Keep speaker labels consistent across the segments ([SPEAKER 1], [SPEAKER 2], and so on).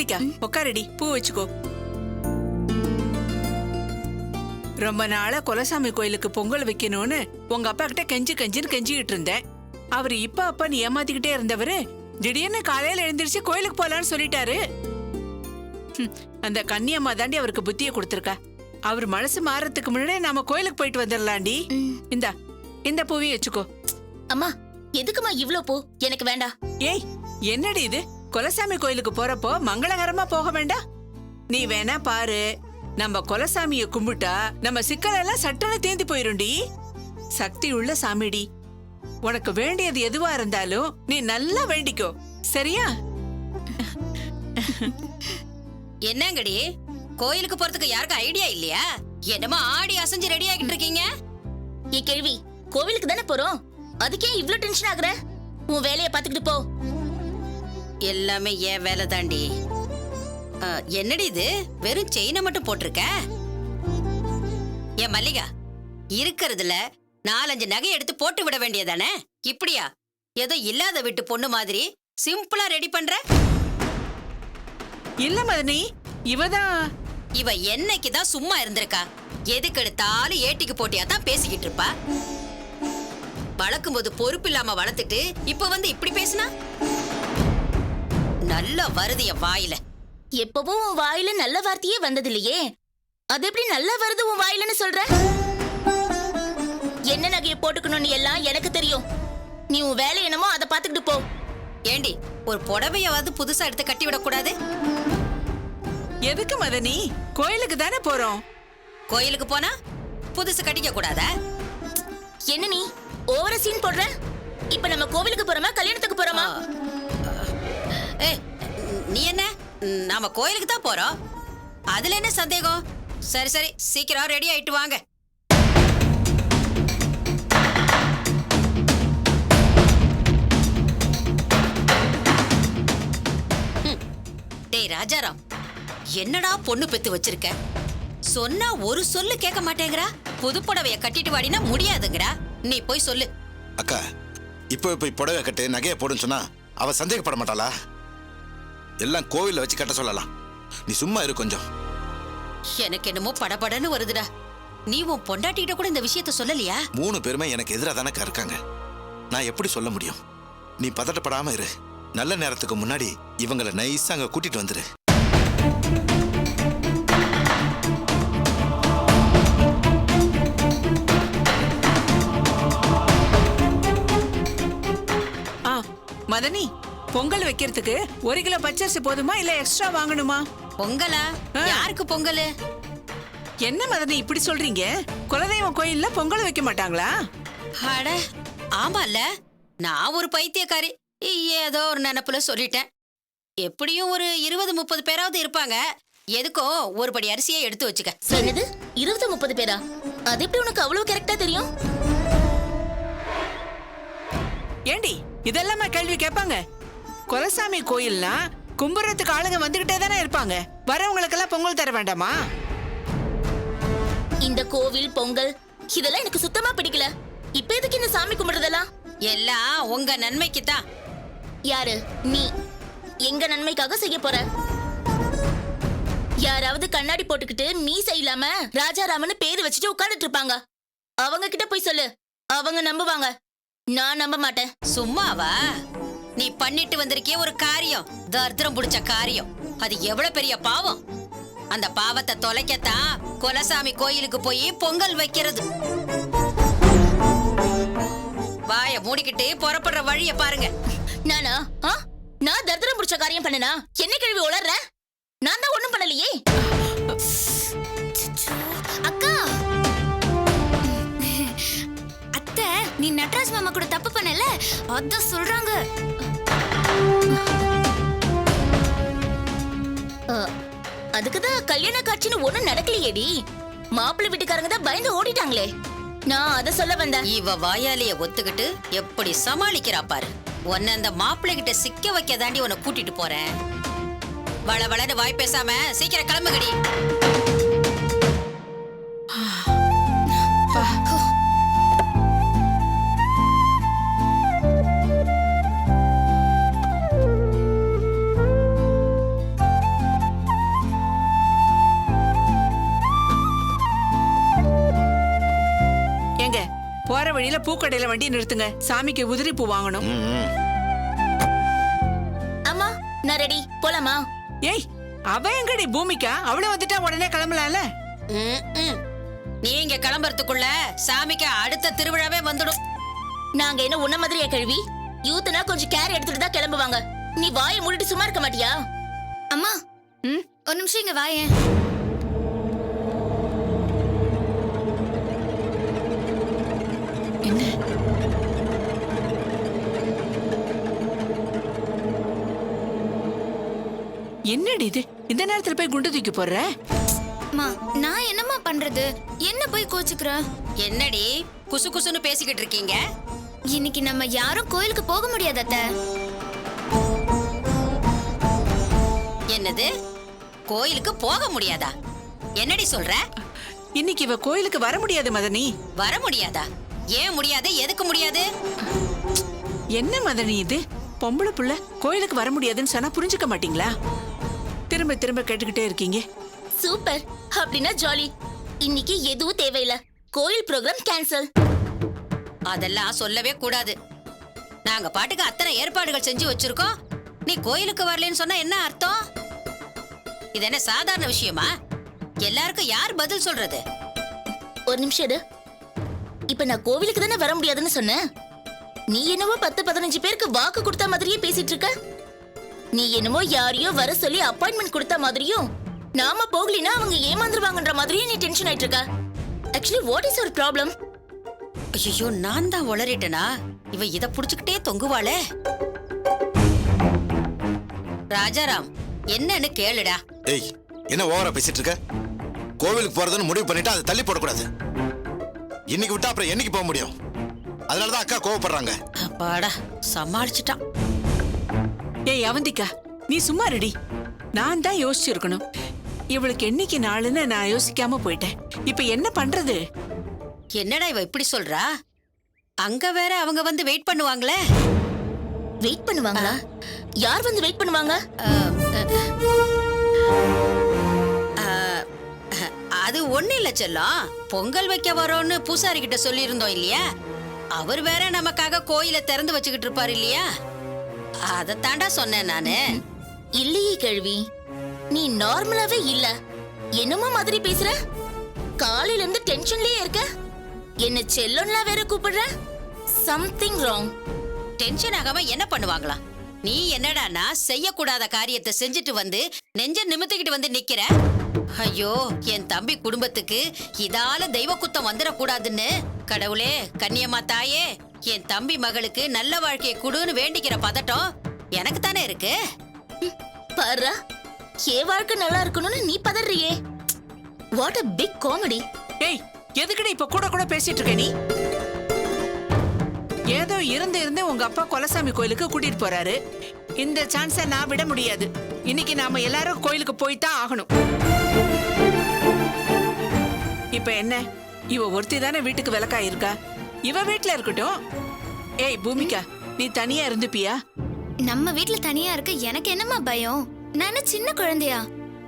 [SPEAKER 1] கார்த்திகா உட்காரடி, பூ வச்சுக்கோ. ரொம்ப நாளா குலசாமி கோயிலுக்கு பொங்கல் வைக்கணும்னு உங்க அப்பா கிட்ட கெஞ்சின்னு கெஞ்சிக்கிட்டு இருந்தேன். அவரு அப்பா நீ ஏமாத்திக்கிட்டே இருந்தவரு திடீர்னு காலையில எழுந்திருச்சு கோயிலுக்கு போலான்னு சொல்லிட்டாரு. அந்த கன்னியம்மா தாண்டி அவருக்கு புத்திய கொடுத்திருக்கா. அவர் மனசு மாறதுக்கு முன்னாடியே நாம கோயிலுக்கு போயிட்டு வந்துடலாண்டி. இந்த பூவையும் வச்சுக்கோ.
[SPEAKER 2] அம்மா எதுக்குமா இவ்ளோ பூ? எனக்கு வேண்டாம்.
[SPEAKER 1] ஏய் என்னடி இது? குலசாமி கோயிலுக்கு போறப்போ மங்களகரமா போக வேண்டாம்? நீ வேணா பாரு, நம்ம குலசாமிய கும்பிட்டா நம்ம சிக்கல் எல்லாம் சட்டுன்னு தேந்தி போயிருண்டி. சக்தி உள்ள சாமிடி. உனக்கு வேண்டியது எதுவா இருந்தாலும் நீ நல்லா வேண்டிக்கோ, சரியா?
[SPEAKER 3] என்னங்கடி கோயிலுக்கு போறதுக்கு யாருக்கும் ஐடியா இல்லையா? என்னமா ஆடி அசைஞ்சு ரெடி ஆகிட்டு இருக்கீங்க?
[SPEAKER 2] ஏ கேள்வி, கோவிலுக்கு தானே போறோம், அதுக்கே இவ்ளோ டென்ஷன் ஆகுற? உன் வேலைய பாத்துக்கிட்டு போ.
[SPEAKER 3] எல்லாமே ஏன் வேலை தாண்டி. என்னடி இது, வெறும் செயினை மட்டும் போட்டிருக்க? ஏன் மல்லிகா, இருக்கிறதுல 4-5 நகை எடுத்து போட்டு விட வேண்டியதானே? இப்படியா ஏதோ இல்லாத வீட்டு பொண்ணு மாதிரி சிம்பிளா ரெடி பண்ற?
[SPEAKER 1] இல்ல மதனி,
[SPEAKER 3] இவ என்னைக்குதான் சும்மா இருந்திருக்கா? எதுக்கு எடுத்தாலும் ஏட்டிக்கு போட்டியா தான் பேசிக்கிட்டு இருப்பா. வளர்க்கும் போது பொறுப்பு இல்லாம வளர்த்துட்டு இப்ப வந்து இப்படி பேசினா நல்லா வருது என் வாயில.
[SPEAKER 2] எப்பவும் உன் வாயில நல்ல வார்த்தையே வந்தது இல்லையே, அது எப்படி நல்லா வருது உன் வாயிலன்னு சொல்ற? என்ன நகையை போட்டுக்கணும்னு எல்லாம் எனக்கு தெரியும். நீ உன் வேலை என்னமோ அதை பாத்துக்கிட்டு போ.
[SPEAKER 3] ஏண்டி, ஒரு புடவையாவது புதுசா எடுத்து கட்டி விட கூடாது?
[SPEAKER 1] எதுக்கு மதனி? கோயிலுக்கு தானே போறோம்.
[SPEAKER 3] கோயிலுக்கு போனா புதுசு கட்டிக்க கூடாதா?
[SPEAKER 2] என்ன நீ ஓவர சீன் போடுற? இப்ப நம்ம கோவிலுக்கு போறோமா கல்யாணத்துக்கு போறோமா?
[SPEAKER 3] நீ என்ன, நாம கோயிலுக்கு தான் போறோம், அதுல என்ன சந்தேகம்? சரி சரி, சீக்கிரம் ரெடி ஆயிட்டு வாங்க. டேய் ராஜாராம், என்னடா பொண்ணு பெத்து வச்சிருக்க? சொன்னா ஒரு சொல்லு கேட்க மாட்டேங்கிறா. புது புடவைய கட்டிட்டு வாடினா முடியாதுங்கடா. நீ போய் சொல்லு.
[SPEAKER 4] அக்கா, இப்போ போய் புடவை கட்டு நகையை போடுன்னு சொன்னா அவ சந்தேகப்பட மாட்டாளா? எல்லாம் கோவில்ல வச்சு கட்ட சொல்லலாம். நீ சும்மா இரு கொஞ்சம்.
[SPEAKER 3] எனக்கு என்னமோ படபடன்னு வருதுடா. நீ உன் பொண்டாட்டிகிட்ட கூட இந்த விஷயத்த சொல்லலையா?
[SPEAKER 4] 3 பேருமே எனக்கு எதிராக தானே இருக்காங்க. நான் எப்படி சொல்ல முடியும்? நீ பதட்டப்படாம இரு. நல்ல நேரத்துக்கு முன்னாடி இவங்களை நைஸா அங்க கூட்டிட்டு வந்துரு.
[SPEAKER 1] மதனி, பொங்கல் வைக்கிறதுக்கு 1 கிலோ பச்சரிசி போதுமா இல்ல எக்ஸ்ட்ரா வாங்கணுமா?
[SPEAKER 3] பொங்கலா? யாருக்கு பொங்கல்?
[SPEAKER 1] என்ன மதனி இப்படி சொல்றீங்க? குலதெய்வம் கோயில்ல பொங்கல் வைக்க மாட்டாங்களா?
[SPEAKER 3] அட ஆமால, நான் ஒரு பைத்தியக்காரி, ஏதோ ஒரு நினைப்புல சொல்லிட்டேன். எப்படியும் ஒரு 20-30 பேராவது இருப்பாங்க. எதுக்கும் ஒரு படி அரிசியை எடுத்து வச்சுக்க.
[SPEAKER 2] என்னது 20-30 பேரா? அது எப்படி உனக்கு அவ்வளவு கரெக்டா தெரியும்?
[SPEAKER 1] ஏண்டி இதெல்லாமா கேள்வி கேட்பாங்க? குலசாமி கோயில்னா கும்புறதுக்கு ஆளுங்க வந்துகிட்டே தானே இருப்பாங்க. வரவங்களுக்கெல்லாம் பொங்கல் தர வேண்டாமா?
[SPEAKER 2] இந்த கோவில் பொங்கல் இதெல்லாம் எனக்கு சுத்தமா பிடிக்கல. இப்ப எதுக்கு இந்த சாமி கும்பிடுறதெல்லாம்?
[SPEAKER 3] எல்லாம் உங்க நன்மைக்கு தான்.
[SPEAKER 2] யாரு நீ? எங்க நன்மைக்காக செய்ய போற? யாராவது கண்ணாடி போட்டுக்கிட்டு மீசை இல்லாம ராஜாராமன்னு பேரு வச்சுட்டு உட்கார்ந்துட்டு இருப்பாங்க. அவங்க கிட்ட போய் சொல்லு, அவங்க நம்புவாங்க. நான் நம்ப மாட்டேன்.
[SPEAKER 3] சும்மாவா? நீ பண்ணிட்டு வந்திருக்கிய ஒரு காரியம், தர்திரம் புடிச்ச காரியம். அது எவ்வளவு பெரிய பாவம். அந்த பாவத்தை தொலைக்கத்தான் குலசாமி கோயிலுக்கு போய் பொங்கல் வைக்கிறது. வாய மூடிக்கிட்டு புறப்படுற வழிய பாருங்க.
[SPEAKER 2] நானா? நான் தர்திரம் புடிச்ச காரியம் பண்ணனா? என்ன கேள்வி உளர்ற? நான் தான் ஒண்ணும் பண்ணலையே.
[SPEAKER 5] அக்கா, அத்தை நீ நட்ராஜ் மாமா கூட தப்பு பண்ணல, அத சொல்றாங்க.
[SPEAKER 2] அதுக்குதான் கல்யாண காட்சின்னு ஒண்ணும் நடக்கலையேடி. மாப்பிள்ளை வீட்டுக்காரங்க தான் பயந்து ஓடிட்டாங்களே. நான் அத சொல்ல வந்தேன்.
[SPEAKER 3] இவ வாயாலேயே ஒத்துக்கிட்டு எப்படி சமாளிக்கிறா பாரு. உன்னை அந்த மாப்பிள்ளை கிட்ட சிக்க வைக்க தாண்டி உன்னை கூட்டிட்டு போறேன். வளவளன்னு வாய் பேசாம சீக்கிரம் கிளம்புகடி.
[SPEAKER 1] பூக்கடையில வண்டி நிறுத்துங்க, சாமிக்கு உதிரி பூ வாங்கணும்.
[SPEAKER 4] ம், ம்.
[SPEAKER 2] அம்மா நான் ரெடி, போலாமா?
[SPEAKER 1] ஏய், அவ எங்கடி பூமிக்கா? அவள வந்துட்டா உடனே கிளம்பலாம்ல.
[SPEAKER 3] ம், ம். நீங்க கிளம்புறதுக்குள்ள சாமிக்கு அடுத்த திருவிழாவே வந்துடும்.
[SPEAKER 2] நாங்க என்ன உன்ன மாதிரியா கேள்வி? யூத்னா கொஞ்சம் கேர் எடுத்துட்டு தான் கிளம்புவாங்க. நீ வாயை மூடிட்டு சும்மா இருக்க மாட்டியா?
[SPEAKER 5] அம்மா
[SPEAKER 1] ம்?
[SPEAKER 5] ஒரு நிமிஷம் இங்க வாயேன்.
[SPEAKER 1] என்ன? என்னடி இது? இந்த நேரத்துல போய் குண்டு தூக்கி போடுற?
[SPEAKER 5] அம்மா நான் என்னம்மா பண்றது? என்ன போய் கோச்சுக்கிற?
[SPEAKER 3] என்னடி குசு குசுன்னு பேசிக்கிட்டு இருக்கீங்க?
[SPEAKER 5] இன்னைக்கு நம்ம யாரும் கோயிலுக்கு போக முடியாது அத்தை.
[SPEAKER 3] என்னது, கோயிலுக்கு போக முடியாதா? என்னடி சொல்ற?
[SPEAKER 1] இன்னைக்கு இவ கோயிலுக்கு வர முடியாது மதனி.
[SPEAKER 3] வர முடியாதா? ஏன் முடியாது? எதுக்கு முடியாது?
[SPEAKER 1] என்ன மதனி இது? பொம்பளை புள்ள கோயிலுக்கு வர முடியாதுன்னு சொன்னா புரிஞ்சுக்க மாட்டீங்களா? திரும்ப திரும்ப கேட்டுக்கிட்டே இருக்கீங்க.
[SPEAKER 2] சூப்பர், அப்படின்னா ஜாலி. இன்னைக்கு எதுவும் தேவையில்ல, கோயில் ப்ரோக்ராம் கேன்சல்.
[SPEAKER 3] அதெல்லாம் சொல்லவே கூடாது. நாங்க பாட்டுக்கு அத்தனை ஏற்பாடுகள் செஞ்சு வச்சிருக்கோம். நீ கோயிலுக்கு வரலன்னு சொன்னா என்ன அர்த்தம்? இது என்ன சாதாரண விஷயமா? எல்லாருக்கும் யார் பதில் சொல்றது?
[SPEAKER 2] ஒரு நிமிஷம் இரு. இப்ப நான் கோவிலுக்கு தானே வர முடியாதுன்னு சொன்னேன். நீ என்னவோ 10-15 பேருக்கு வாக்கு கொடுத்த மாதிரியே பேசிட்டு இருக்க. நீ என்னமோ யாரையோ வர சொல்லி அப்பாயின்மெண்ட் கொடுத்த மாதிரியும், நாம போகலினா அவங்க ஏமாந்துருவாங்கன்ற மாதிரியும் நீ டென்ஷன் ஆயிட்டு இருக்க. Actually what is your problem?
[SPEAKER 3] ஐயோ, நான் தான் உளறிட்டனா? இவ இத புடிச்சுக்கிட்டே தொங்குவாளே. ராஜாராம், என்னன்னு கேளுடா.
[SPEAKER 4] ஏய், என்ன ஓவரா பேசிட்டு இருக்க? கோவிலுக்கு போறதுன்னு முடிவு பண்ணிட்டு அதை தள்ளி போடக்கூடாது. இன்னைக்கு விட்டா அப்புறம் என்னைக்கு போக முடியும்? அதனாலதான் அக்கா கோவப்படுறாங்க.
[SPEAKER 3] அப்பாடா, சமாளிச்சுட்டான்.
[SPEAKER 1] ஏய் அவந்திக்கா, நீ சும்மா ரெடி. நான் தான் யோசிச்சிருக்கணும். இவளுக்கு என்னைக்கு நாளுன்னு நான் யோசிக்காம போயிட்டேன். இப்ப என்ன பண்றது?
[SPEAKER 3] என்னடா இவ இப்படி சொல்றா? அங்க வேற அவங்க வந்து வெயிட் பண்ணுவாங்களே.
[SPEAKER 2] வெயிட் பண்ணுவாங்களா? யார் வந்து வெயிட் பண்ணுவாங்க?
[SPEAKER 3] அது ஒண்ணு இல்ல செல்லம். பொங்கல் வைக்க வரோன்னு பூசாரி கிட்ட சொல்லி இருந்தோம் இல்லையா? அவர் வேற நமக்காக கோயிலை திறந்து வச்சுக்கிட்டு இருப்பாரு இல்லையா? அதத்தாண்டா சொன்னேன் நானு.
[SPEAKER 2] இல்லையே கேள்வி, நீ நார்மலாவே இல்ல. என்னமோ மாதிரி பேசுற. காலையில இருந்து டென்ஷன்லயே இருக்க. என்ன செல்லோன்லாம் வேற கூப்பிடுற. Something wrong.
[SPEAKER 3] டென்ஷன் ஆகாம என்ன பண்ணுவாங்களா? நீ என்னடானா செய்யக்கூடாத காரியத்தை செஞ்சுட்டு வந்து நெஞ்ச நிமித்திக்கிட்டு வந்து நிக்கிற. ஐயோ, என் தம்பி குடும்பத்துக்கு இதால தெய்வ குத்தம் வந்துடக்கூடாதுன்னு கடவுளே, கன்னியம்மா தாயே, என் தம்பி மகளுக்கு நல்ல வாழ்க்கையை குடுன்னு வேண்டிக்கிற பதட்டம் எனக்கு தானே இருக்கு.
[SPEAKER 2] பாரு, என் வாழ்க்கை நல்லா இருக்கணும்னு நீ பதறியே. What a big comedy.
[SPEAKER 1] ஏய், எதுக்குடி இப்ப கூட கூட பேசிட்டு இருக்க நீ? ஏதோ இருந்து உங்க அப்பா கொலசாமி கோயிலுக்கு கூட்டிட்டு போறாரு. இந்த சான்ஸை நான் விட முடியாது. இன்னைக்கு நாம எல்லாரும் கோயிலுக்கு போய்தான் ஆகணும். இப்ப என்ன, இவ ஒருத்தி தானே வீட்டுக்கு விளக்கா இருக்கா. இவ வீட்டுல இருக்கட்டும். ஏய் பூமிகா, நீ தனியா இருந்துப்பியா?
[SPEAKER 5] நம்ம வீட்ல தனியா இருக்க எனக்கு என்னம்மா பயம்? நான் சின்ன குழந்தையா?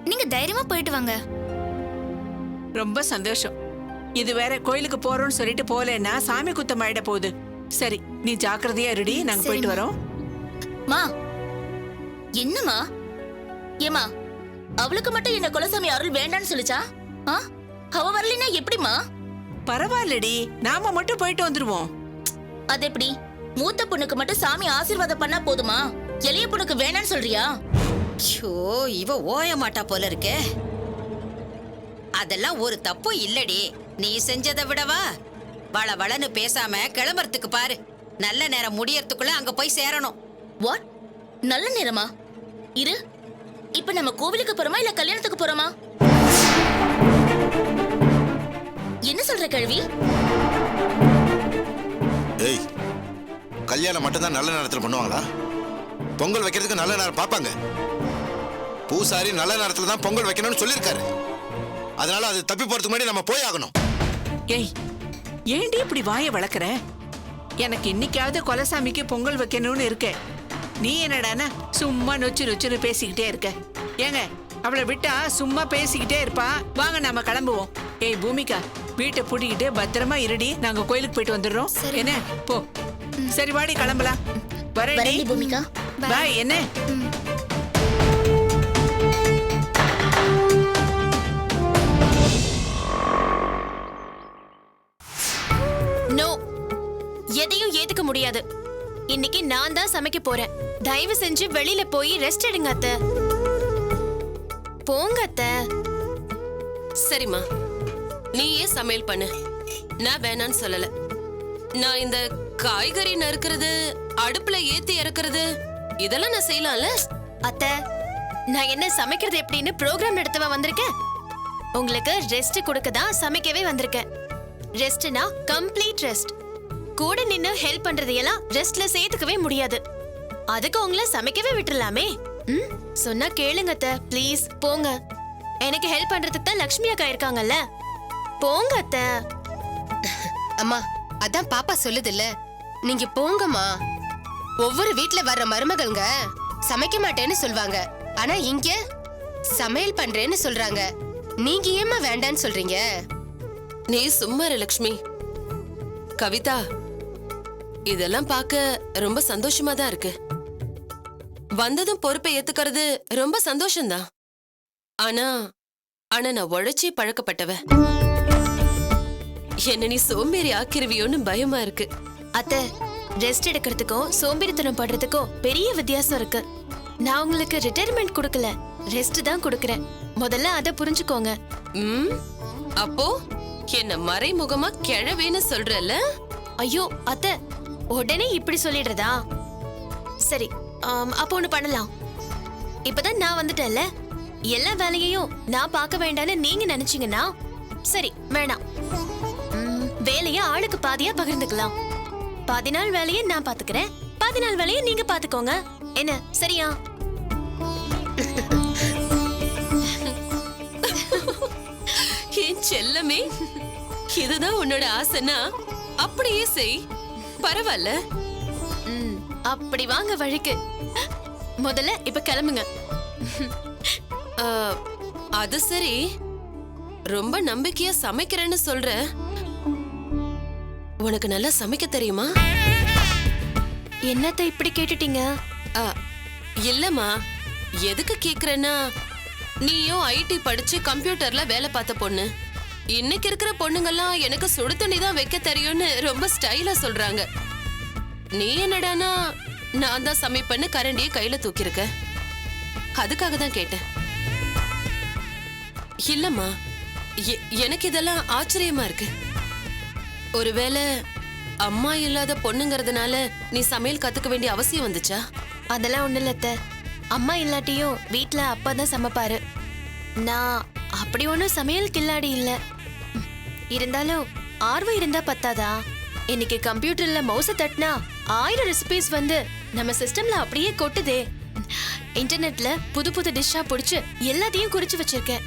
[SPEAKER 5] நீங்க தைரியமா போயிட்டு வாங்க.
[SPEAKER 1] ரொம்ப சந்தோஷம். இது வேற கோயிலுக்கு போறோம்னு சொல்லிட்டு போலேன்னா சாமி குத்தம் ஆயிட போகுது. சரி, நீ ஜாக்கிரதையா இருடி, நாங்க போயிட்டு வரோம்.
[SPEAKER 2] மா, என்னம்மா? ஏமா, அவளுக்கு மட்டும் என்ன குலசாமி அருள் வேண்டான்னு சொல்லிச்சா? அவ வரலினா எப்படிமா?
[SPEAKER 1] பரவாயில்லடி, நாம மட்டும் போயிட்டு வந்துருவோம்.
[SPEAKER 2] அது எப்படி? மூத்த பொண்ணுக்கு மட்டும் சாமி ஆசீர்வாதம் பண்ணா போதுமா? எளிய பொண்ணுக்கு வேணான்னு சொல்றியா?
[SPEAKER 3] ஐயோ, இவ ஓய மாட்டா போல இருக்கே. அதெல்லாம் ஒரு தப்பு இல்லடி. நீ செஞ்சதை விடவா? வள வளன்னு பேசாம கிளம்புறதுக்கு பாரு. நல்ல நேரம் முடியறதுக்குள்ள அங்க போய் சேரணும்.
[SPEAKER 2] வாட்? நல்ல நேரமா? இரு, இப்ப நம்ம கோவிலுக்கு போறோமா இல்ல கல்யாணத்துக்கு போறோமா? என்ன சொல்ற கேள்வி?
[SPEAKER 4] ஏய், கல்யாணம் மட்டும்தான் நல்ல நேரத்துல பண்ணுவாங்களா? பொங்கல் வைக்கிறதுக்கு நல்ல நேரம் பார்ப்பாங்க. பூசாரி நல்ல நேரத்துல தான் பொங்கல் வைக்கணும்னு சொல்லியிருக்காரு. அதனால அது தப்பி போறதுக்கு முன்னாடி நம்ம போய் ஆகணும்.
[SPEAKER 1] ஏய், ஏண்டி இப்படி வாயை வளர்க்குற? எனக்கு இன்னைக்காவது கொலசாமிக்கு பொங்கல் வைக்கணும்னு இருக்க. நீ என்னடானா சும்மா நொச்சுன்னு பேசிக்கிட்டே இருக்க. ஏங்க, அவளை விட்டா சும்மா பேசிக்கிட்டே இருப்பா. வாங்க நாம கிளம்புவோம். ஏய் பூமிகா, வீட்டை பூட்டிக்கிட்டு பத்திரமா இருடி, நாங்க கோயிலுக்கு போயிட்டு வந்துடுறோம். என்ன போ. சரி வாடி கிளம்பலாம். வரேன்
[SPEAKER 2] வரேன்டி பூமிகா.
[SPEAKER 1] பாய். என்ன
[SPEAKER 6] நோ, எதையும் ஏத்துக்க முடியாது. இன்னைக்கு நான் தான் சமைக்க போறேன். தயவு செஞ்சு வெளியில போய் ரெஸ்ட் எடுங்க அத்தை. போங்க அத்தை.
[SPEAKER 7] சரிம்மா, நீயே சமையல் பண்ணு. நான் வேணான்னு சொல்லல. நான் இந்த காய்கறி நறுக்கிறது, அடுப்புல ஏத்தி இறக்குறது இதெல்லாம் நான் செய்யலாம்ல.
[SPEAKER 6] அத்தை, நான் என்ன சமைக்கிறது எப்படின்னு ப்ரோக்ராம் நடத்தவா வந்திருக்கேன். உங்களுக்கு ரெஸ்ட் கொடுக்க தான் சமைக்கவே வந்திருக்கேன். ரெஸ்ட்னா கம்ப்ளீட் ரெஸ்ட். கூட நின்னு ஹெல்ப் பண்றது எல்லாம் ரெஸ்ட்ல சேர்த்துக்கவே முடியாது. அதுக்கு உங்களை சமைக்கவே விட்டுறலாமே. சொன்னா கேளுங்க அத்தை, ப்ளீஸ் போங்க. எனக்கு ஹெல்ப் பண்றதுக்கு தான் லக்ஷ்மி அக்கா இருக்காங்கல்ல. போங்க அத்தை.
[SPEAKER 8] அம்மா, அதான் பாப்பா சொல்லுதுல்ல, நீங்க போங்கம்மா. ஒவ்வொரு வீட்ல வர்ற மருமகள்ங்க சமைக்க மாட்டேன்னு சொல்வாங்க, ஆனா இங்க சமையல் பண்றேன்னு சொல்றாங்க. நீங்க ஏமா வேண்டான்னு சொல்றீங்க?
[SPEAKER 7] நீ சும்மா இரு லக்ஷ்மி. கவிதா, இதெல்லாம் பார்க்க ரொம்ப சந்தோஷமா தான் இருக்கு. வந்ததும் பொறுப்பை ஏத்துக்கிறது ரொம்ப சந்தோஷம்தான். ஆனா ஆனா நான் உழைச்சி பழக்கப்பட்டவ. என்ன நீ சோம்பேறி ஆக்கிருவியோன்னு பயமா இருக்கு.
[SPEAKER 6] அத்தை, ரெஸ்ட் எடுக்கிறதுக்கும் சோம்பேறித்தனம் படுறதுக்கும் பெரிய வித்தியாசம் இருக்கு. நான் உங்களுக்கு ரிட்டையர்மெண்ட் கொடுக்கல, ரெஸ்ட் தான் கொடுக்கறேன். முதல்ல அதை புரிஞ்சுக்கோங்க.
[SPEAKER 7] அப்போ என்ன மறைமுகமா கிழவேன்னு சொல்றல?
[SPEAKER 6] ஐயோ அத்தை, உடனே இப்படி சொல்லிடுறதா? சரி, அப்போ ஒண்ணு பண்ணலாம். இப்பதான் நான் வந்துட்டேன்ல, எல்லா வேலையையும் நான் பார்க்க வேண்டான்னு நீங்க நினைச்சீங்கன்னா சரி, வேணாம். வேலைய ஆளுக்கு பாதியா பகிர்ந்துக்கலாம். பாதி நாள் வேலையை நான் பாத்துக்கிறேன், பாதி நாள் வேலையை நீங்க பாத்துக்கோங்க. என்ன, சரியா?
[SPEAKER 7] என் செல்லமே, இதுதான் உன்னோட ஆசைனா அப்படியே செய். பரவாயில்ல.
[SPEAKER 6] அப்படி வாங்க வழிக்கு. முதல்ல இப்ப கிளம்புங்க.
[SPEAKER 7] அது சரி, ரொம்ப நம்பிக்கையா சமைக்கிறேன்னு சொல்ற. உனக்கு நல்லா சமைக்க தெரியுமா?
[SPEAKER 6] என்னத்த இப்படி கேட்டுட்டீங்க?
[SPEAKER 7] இல்லம்மா, எதுக்கு கேக்குறேன்னா, நீயும் ஐடி படிச்சு கம்ப்யூட்டர்ல வேலை பார்த்த பொண்ணு. இன்னைக்கு இருக்கிற பொண்ணுங்கெல்லாம் எனக்கு சுடு தண்ணி தான் வைக்க தெரியும்னு ரொம்ப ஸ்டைலா சொல்றாங்க. நீ என்னடானா நான் தான் சமைப்பேன்னு கரண்டியை கையில தூக்கியிருக்க. அதுக்காக தான் கேட்டேன். இல்லம்மா, எனக்கு இதெல்லாம் ஆச்சரியமா இருக்கு. ஒருவேளை அம்மா இல்லாத பொண்ணுங்கிறதுனால நீ சமையல் கத்துக்க வேண்டிய அவசியம் வந்துச்சா?
[SPEAKER 6] அதெல்லாம் ஒண்ணு இல்ல அத்தை. அம்மா இல்லாட்டியும் வீட்ல அப்பா தான் சமைப்பாரு. நான் அப்படி ஒண்ணும் சமையல் கில்லாடி இல்ல. இருந்தாலும் ஆர்வம் இருந்தா பத்தாதா? இன்னைக்கு கம்ப்யூட்டர்ல மவுஸ தட்டினா 1000 ரெசிபிஸ் வந்து நம்ம சிஸ்டம்ல அப்படியே கொட்டுதே. இன்டர்நெட்ல புது புது டிஷ்ஷா புடிச்சு எல்லாத்தையும் குறிச்சு வச்சிருக்கேன்.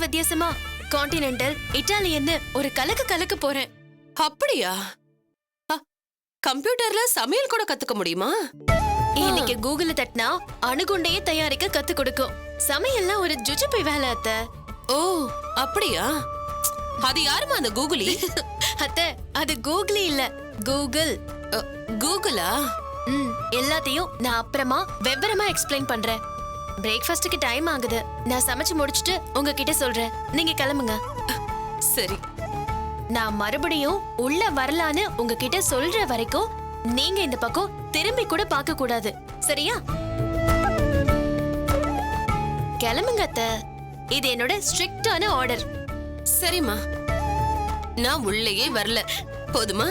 [SPEAKER 6] வித்தியாசமா கான்டினென்டல், இட்டாலியன்னு ஒரு கலக்க போறேன்.
[SPEAKER 7] அப்படியா? கம்ப்யூட்டர்ல சமையல் கூட கத்துக்க முடியுமா?
[SPEAKER 6] இன்னைக்கு கூகுள்ல தட்டினா அணுகுண்டையே தயாரிக்க கத்து கொடுக்கும். சமையல்லாம் ஒரு ஜுஜுபை வேலை அத்தை.
[SPEAKER 7] ஓ, அப்படியா? அது யாருமா அந்த கூகுளி?
[SPEAKER 6] அத்தை, அது கூகுளி இல்ல, கூகுள்.
[SPEAKER 7] கூகுளா?
[SPEAKER 6] எல்லாத்தையும் நான் அப்புறமா விவரமா எக்ஸ்பிளைன் பண்றேன். பிரேக்ஃபாஸ்டுக்கு டைம் ஆகுது. நான் சமைச்சு முடிச்சிட்டு உங்ககிட்ட சொல்றேன். நீங்க கிளம்புங்க.
[SPEAKER 7] சரி.
[SPEAKER 6] நான் மறுபடியும் உள்ள வரலான்னு உங்ககிட்ட சொல்ற வரைக்கும் நீங்க இந்த பக்கம் திரும்பி கூட பார்க்க கூடாது, சரியா? கிளம்புங்க அத்தை. இது என்னோட ஸ்ட்ரிக்டான ஆர்டர்.
[SPEAKER 7] சரிம்மா, நான் உள்ளேயே வரல. போதுமா?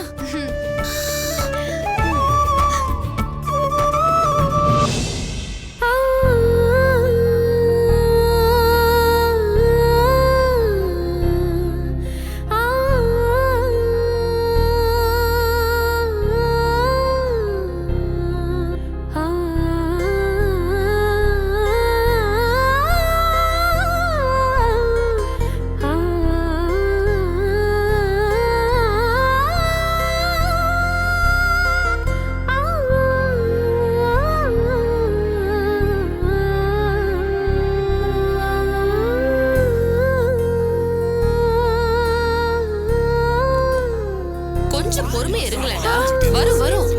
[SPEAKER 7] வரும் வரும்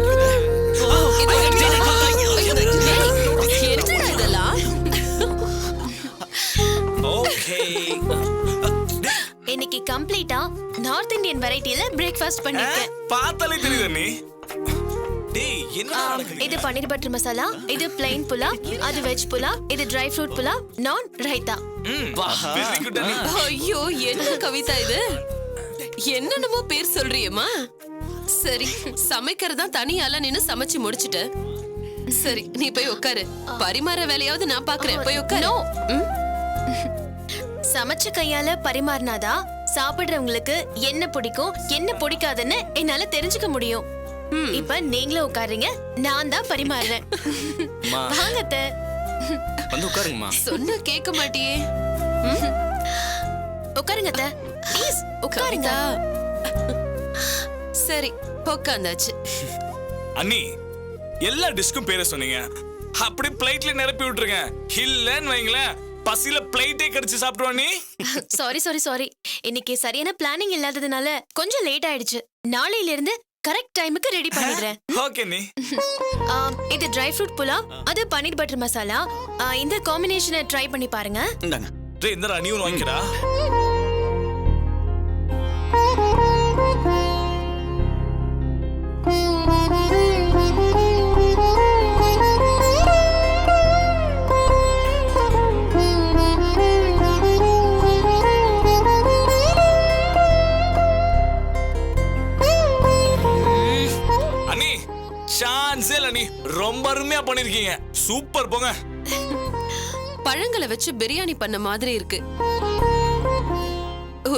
[SPEAKER 7] என்னடா இதெல்லாம்?
[SPEAKER 6] இன்னைக்கு கம்ப்ளீட்டா நார்த் இந்தியன் வெரைட்டில பிரேக்ஃபாஸ்ட் பண்ணிருக்கேன்.
[SPEAKER 9] பார்த்தாலே தெரியுது நீ. டேய் என்ன நடக்குது?
[SPEAKER 6] இது பன்னீர் பட்டர் மசாலா, இது பிளைன் புலாவ், அது வெஜ் புலாவ், இது ட்ரை ஃப்ரூட் புலாவ், நான் ரைத்தா.
[SPEAKER 9] வெரி குட் நீ.
[SPEAKER 7] ஐயோ என்ன கவிதா இது? என்னென்னமோ பேர் சொல்றியேம்மா. சரி சமைக்கிறதா தனியால நின்னு சமைச்சு முடிச்சிட்ட. சரி நீ போய் உட்காரு. பரிமாற வேலையாவது நான் பாக்குறேன். போய் உட்காரு.
[SPEAKER 6] சமைச்ச கையால பரிமாறினாதா சாப்பிடுறவங்களுக்கு என்ன பிடிக்கும் என்ன பிடிக்காதுன்னு என்னால தெரிஞ்சுக்க முடியும். இப்ப நீங்களும் உட்காருங்க, நான் தான் பரிமாறுறேன். வாங்க அத்தை.
[SPEAKER 9] வந்து உட்காருங்கம்மா.
[SPEAKER 7] சொன்னா கேட்க மாட்டியே.
[SPEAKER 6] உட்காருங்க அத்தை. ப்ளீஸ் உட்காருங்க.
[SPEAKER 7] சரி உட்காந்தாச்சு.
[SPEAKER 9] அண்ணி எல்லா டிஷ்க்கும் பேரை சொன்னீங்க, அப்படி பிளேட்ல நிரப்பி விட்டுருங்க. இல்லன்னு வைங்களேன் பசியில பிளேட்டே கடிச்சு சாப்பிடுவா நீ.
[SPEAKER 6] சாரி சாரி சாரி, இன்னைக்கு சரியான பிளானிங் இல்லாததுனால கொஞ்சம் லேட் ஆயிடுச்சு. நாளையில இருந்து கரெக்ட் டைமுக்கு ரெடி பண்ணிடுறேன்.
[SPEAKER 9] ஓகே நீ.
[SPEAKER 6] இது ட்ரை ஃப்ரூட் புலாவ், அது பன்னீர் பட்டர் மசாலா. இந்த காம்பினேஷனை ட்ரை பண்ணி பாருங்க.
[SPEAKER 9] இந்தாங்க. டேய் இந்தடா நீ ஒன்னு வாங்கிடா. ரொம்ப அருமையா பண்ணிருக்கீங்க. சூப்பர் போங்க.
[SPEAKER 7] பழங்களை வச்சு பிரியாணி பண்ண மாதிரி இருக்கு.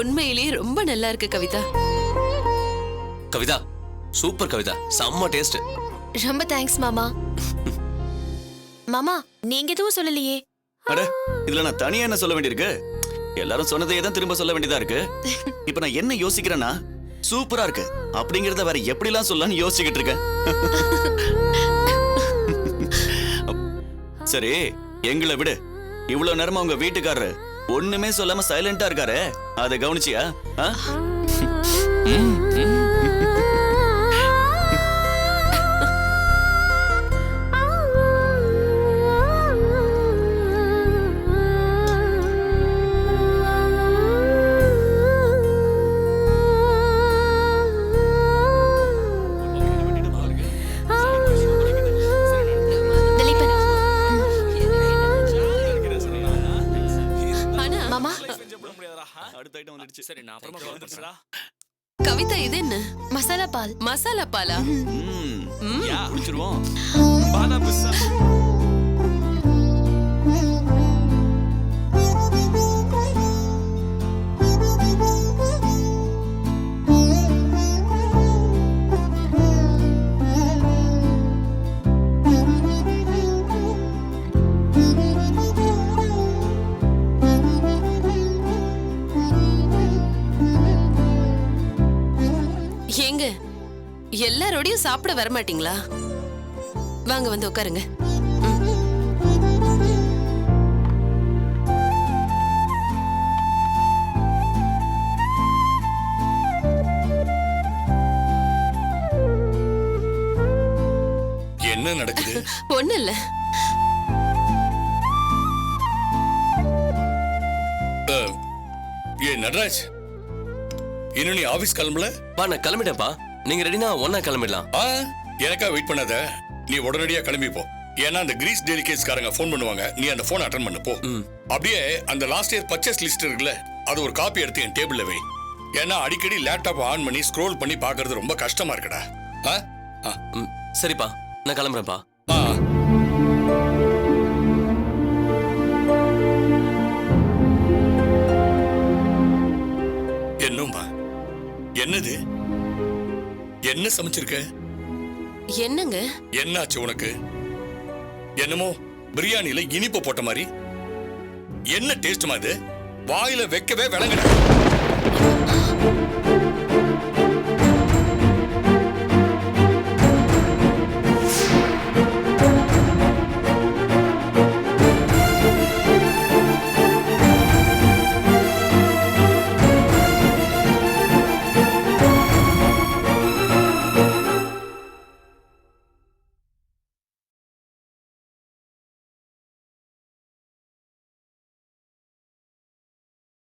[SPEAKER 7] உண்மையிலேயே ரொம்ப நல்லா இருக்கு கவிதா.
[SPEAKER 10] கவிதா சூப்பர் கவிதா, செம்ம டேஸ்ட்.
[SPEAKER 6] ரொம்ப தேங்க்ஸ் மாமா. மாமா நீங்க எதுவும் சொல்லலையே.
[SPEAKER 11] அட இதுல நான் தனியா என்ன சொல்ல வேண்டியிருக்கு? எல்லாரும் சொன்னதையே தான் திரும்ப சொல்ல வேண்டியதா இருக்கு. இப்ப நான் என்ன யோசிக்கிறேன்னா சூப்பரா இருக்கு அப்படிங்கறத வேற எப்படிலாம் சொல்லலாம்னு யோசிச்சுக்கிட்டு இருக்கேன். சரி எங்களை விடு, இவ்வளவு நேரமா உங்க வீட்டுக்காரரு ஒண்ணுமே சொல்லாம சைலண்டா இருக்காரு, அதை கவனிச்சியா?
[SPEAKER 7] கவிதா இது என்ன?
[SPEAKER 6] மசாலா பால்.
[SPEAKER 7] மசாலா பாலா?
[SPEAKER 11] குடிச்சிருவோம்.
[SPEAKER 7] ஏங்க எல்லாரோடையும் சாப்பிட வர மாட்டீங்களா? வாங்க வந்து உட்காருங்க.
[SPEAKER 9] என்ன நடக்குது?
[SPEAKER 7] ஒண்ணு இல்ல.
[SPEAKER 9] ஏ நடராஜ், இன்னும் நீ ஆபீஸ் கிளம்பல?
[SPEAKER 10] பா நான் கிளம்பிட்டேன்ப்பா. நீங்க ரெடினா ஒன்னா கிளம்பிடலாம்.
[SPEAKER 9] எனக்கா வெயிட் பண்ணாத, நீ உடனடியா கிளம்பி போ. ஏன்னா அந்த கிரீஸ் டெலிகேட்ஸ்காரங்க ஃபோன் பண்ணுவாங்க, நீ அந்த ஃபோன் அட்டெண்ட் பண்ணு போ. அப்படியே அந்த லாஸ்ட் இயர் பர்ச்சேஸ் லிஸ்ட் இருக்குல்ல, அது ஒரு காப்பி எடுத்து என் டேபிள்ல வை. ஏன்னா அடிக்கடி லேப்டாப் ஆன் பண்ணி ஸ்க்ரோல் பண்ணி பார்க்கிறது ரொம்ப கஷ்டமா இருக்குடா.
[SPEAKER 10] சரிப்பா நான் கிளம்புறேன்ப்பா.
[SPEAKER 9] என்னம்மா என்னது? என்ன சமைச்சிருக்க?
[SPEAKER 7] என்னங்க
[SPEAKER 9] என்னாச்சு உனக்கு? என்னமோ பிரியாணில இனிப்பு போட்ட மாதிரி. என்ன டேஸ்ட்மா இது? வாயில வைக்கவே விளங்கல.